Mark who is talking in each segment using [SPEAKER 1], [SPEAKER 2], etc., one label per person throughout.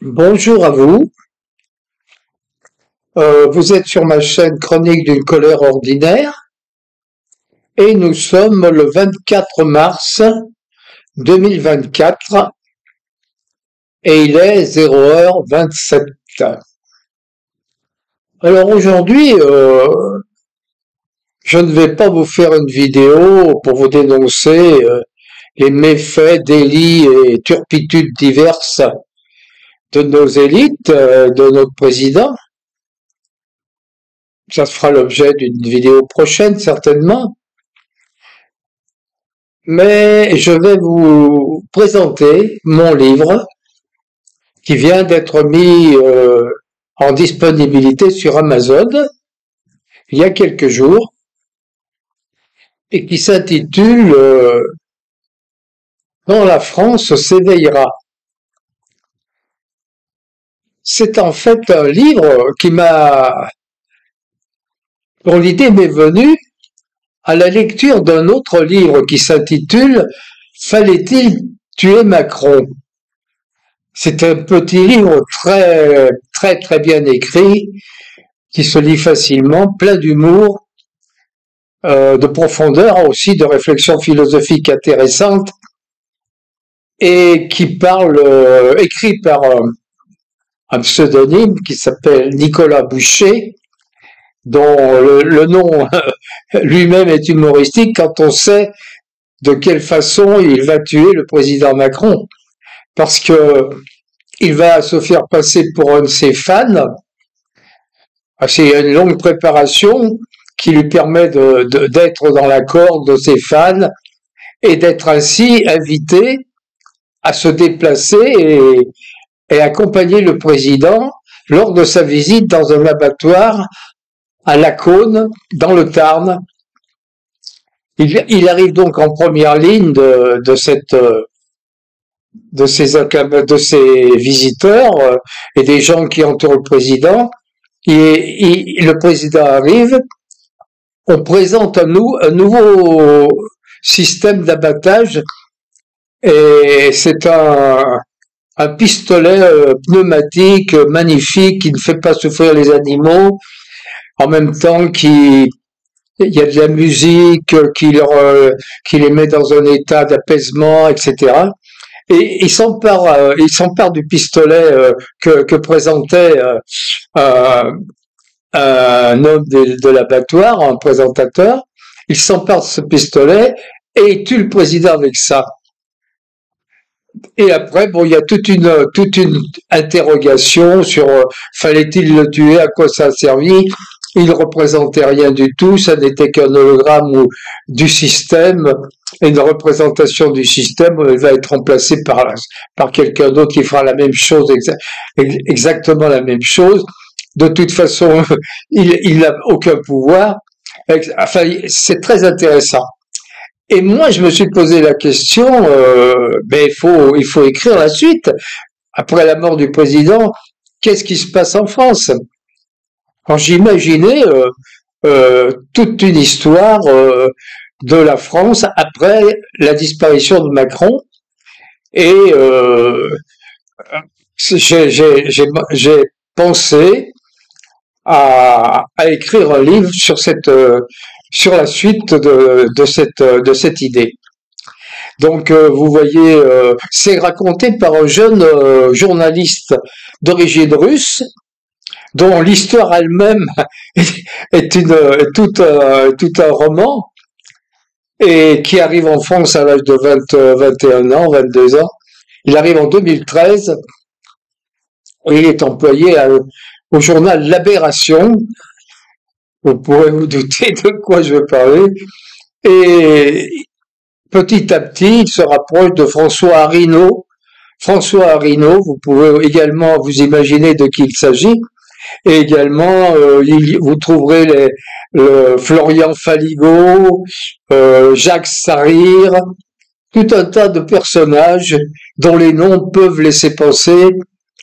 [SPEAKER 1] Bonjour à vous. Vous êtes sur ma chaîne Chronique d'une colère ordinaire et nous sommes le 24 mars 2024 et il est 0h27. Alors aujourd'hui, je ne vais pas vous faire une vidéo pour vous dénoncer les méfaits, délits et turpitudes diverses de nos élites, de notre président. Ça fera l'objet d'une vidéo prochaine, certainement. Mais je vais vous présenter mon livre qui vient d'être mis en disponibilité sur Amazon il y a quelques jours et qui s'intitule Quand la France s'éveillera. C'est en fait un livre dont l'idée m'est venue à la lecture d'un autre livre qui s'intitule Fallait-il tuer Macron? C'est un petit livre très, très, très bien écrit, qui se lit facilement, plein d'humour, de profondeur, aussi de réflexion philosophique intéressante, et qui écrit par un pseudonyme qui s'appelle Nicolas Boucher, dont le nom lui-même est humoristique quand on sait de quelle façon il va tuer le président Macron. Parce que il va se faire passer pour un de ses fans. C'est une longue préparation qui lui permet d'être dans la corde de ses fans et d'être ainsi invité à se déplacer et accompagner le président lors de sa visite dans un abattoir à Lacaune, dans le Tarn. Il arrive donc en première ligne de ces visiteurs et des gens qui entourent le président. Le président arrive, on présente un nouveau système d'abattage et c'est un pistolet pneumatique magnifique qui ne fait pas souffrir les animaux, en même temps il y a de la musique qui les met dans un état d'apaisement, etc. Et il s'empare du pistolet que présentait un homme de l'abattoir, un présentateur. Il s'empare de ce pistolet et il tue le président avec ça. Et après, bon, il y a toute une interrogation sur fallait-il le tuer, à quoi ça a servi. Il ne représentait rien du tout, ça n'était qu'un hologramme du système, et une représentation du système va être remplacée par quelqu'un d'autre qui fera la même chose, exactement la même chose. De toute façon, il n'a aucun pouvoir. Enfin, c'est très intéressant. Et moi, je me suis posé la question, il faut écrire la suite. Après la mort du président, qu'est-ce qui se passe en France? Alors j'imaginais toute une histoire de la France après la disparition de Macron, et j'ai pensé à écrire un livre sur la suite de cette idée. Donc vous voyez, c'est raconté par un jeune journaliste d'origine russe, dont l'histoire elle-même est tout un roman, et qui arrive en France à l'âge de 21 ans, 22 ans. Il arrive en 2013, et il est employé au journal L'Aberration. Vous pourrez vous douter de quoi je veux parler. Et petit à petit, il se rapproche de François Arinault. François Arinault, vous pouvez également vous imaginer de qui il s'agit. Et également, vous trouverez Florian Phaligot, Jacques Sarir, tout un tas de personnages dont les noms peuvent laisser penser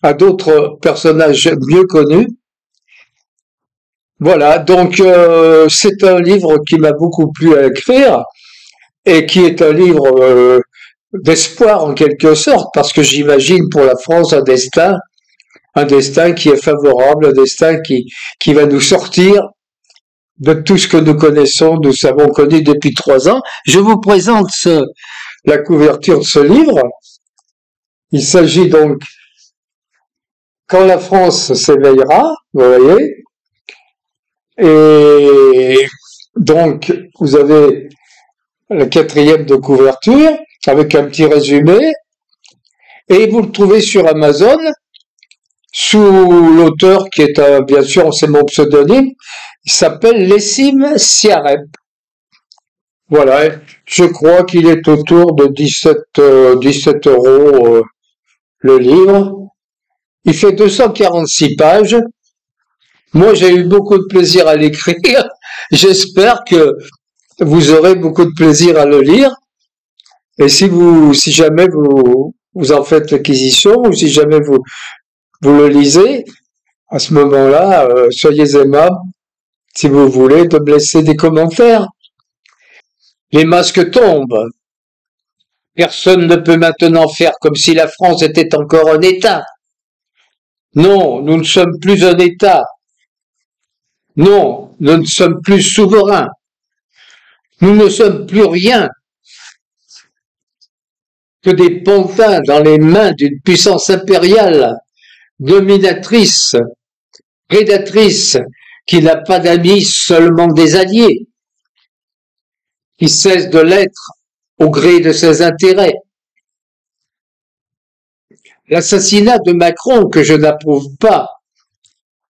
[SPEAKER 1] à d'autres personnages mieux connus. Voilà, donc c'est un livre qui m'a beaucoup plu à écrire et qui est un livre d'espoir en quelque sorte, parce que j'imagine pour la France un destin qui est favorable, un destin qui va nous sortir de tout ce que nous connaissons, nous avons connu depuis 3 ans. Je vous présente la couverture de ce livre. Il s'agit donc Quand la France s'éveillera, vous voyez. Et donc, vous avez la 4e de couverture avec un petit résumé. Et vous le trouvez sur Amazon sous l'auteur qui est, bien sûr, c'est mon pseudonyme. Il s'appelle Lessim Siareb. Voilà, je crois qu'il est autour de 17 euros le livre. Il fait 246 pages. Moi, j'ai eu beaucoup de plaisir à l'écrire. J'espère que vous aurez beaucoup de plaisir à le lire. Et si jamais vous en faites l'acquisition, ou si jamais vous le lisez, à ce moment-là, soyez aimable, si vous voulez, de me laisser des commentaires. Les masques tombent. Personne ne peut maintenant faire comme si la France était encore un État. Non, nous ne sommes plus un État. Non, nous ne sommes plus souverains. Nous ne sommes plus rien que des pantins dans les mains d'une puissance impériale, dominatrice, prédatrice, qui n'a pas d'amis, seulement des alliés, qui cesse de l'être au gré de ses intérêts. L'assassinat de Macron, que je n'approuve pas,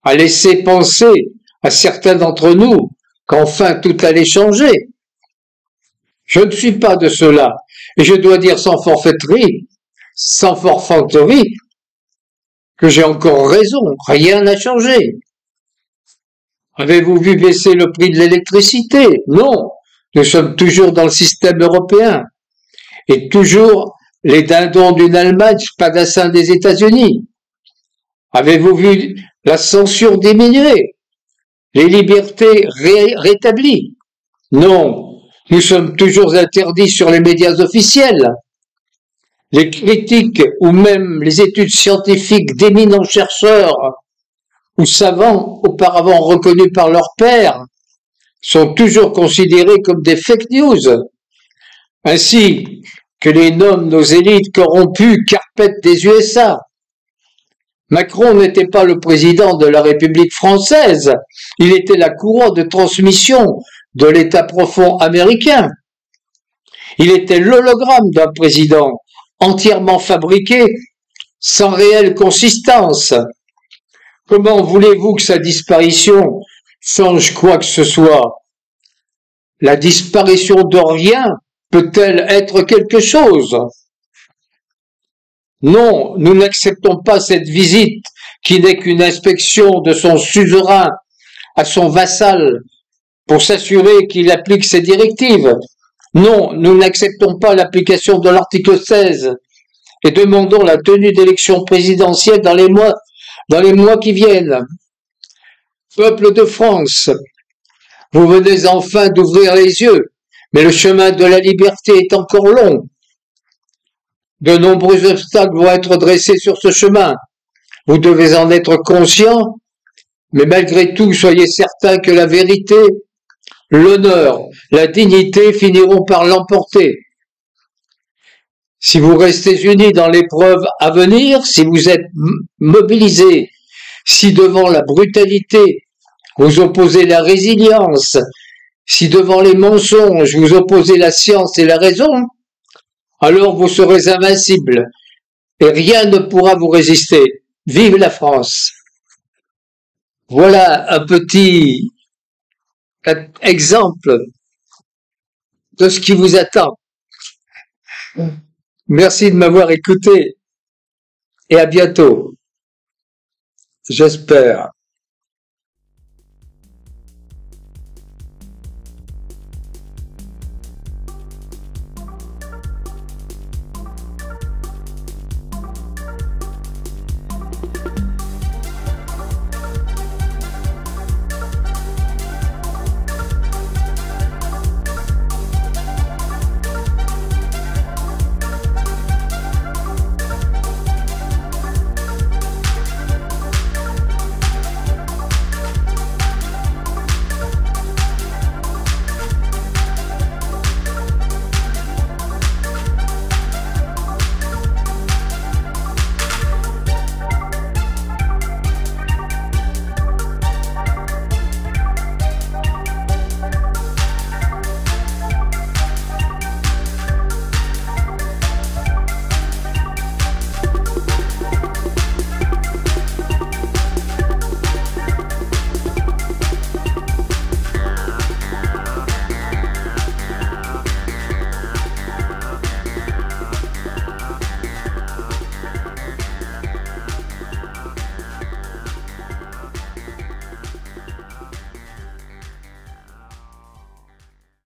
[SPEAKER 1] a laissé penser à certains d'entre nous qu'enfin tout allait changer. Je ne suis pas de ceux-là, et je dois dire sans forfaiterie, sans forfanterie, que j'ai encore raison, rien n'a changé. Avez-vous vu baisser le prix de l'électricité? Non, nous sommes toujours dans le système européen, et toujours les dindons d'une Allemagne, spadassin des États-Unis. Avez-vous vu la censure diminuer? Les libertés rétablies? Non, nous sommes toujours interdits sur les médias officiels. Les critiques ou même les études scientifiques d'éminents chercheurs ou savants auparavant reconnus par leurs pairs sont toujours considérés comme des fake news. Ainsi que les nomment nos élites corrompues carpettes des USA. Macron n'était pas le président de la République française, il était la courroie de transmission de l'État profond américain. Il était l'hologramme d'un président entièrement fabriqué, sans réelle consistance. Comment voulez-vous que sa disparition change quoi que ce soit? La disparition de rien peut-elle être quelque chose? Non, nous n'acceptons pas cette visite qui n'est qu'une inspection de son suzerain à son vassal pour s'assurer qu'il applique ses directives. Non, nous n'acceptons pas l'application de l'article 16 et demandons la tenue d'élections présidentielles dans les mois qui viennent. Peuple de France, vous venez enfin d'ouvrir les yeux, mais le chemin de la liberté est encore long. De nombreux obstacles vont être dressés sur ce chemin. Vous devez en être conscient, mais malgré tout, soyez certains que la vérité, l'honneur, la dignité finiront par l'emporter. Si vous restez unis dans l'épreuve à venir, si vous êtes mobilisés, si devant la brutalité, vous opposez la résilience, si devant les mensonges, vous opposez la science et la raison, alors vous serez invincibles et rien ne pourra vous résister. Vive la France! Voilà un petit exemple de ce qui vous attend. Merci de m'avoir écouté et à bientôt. J'espère.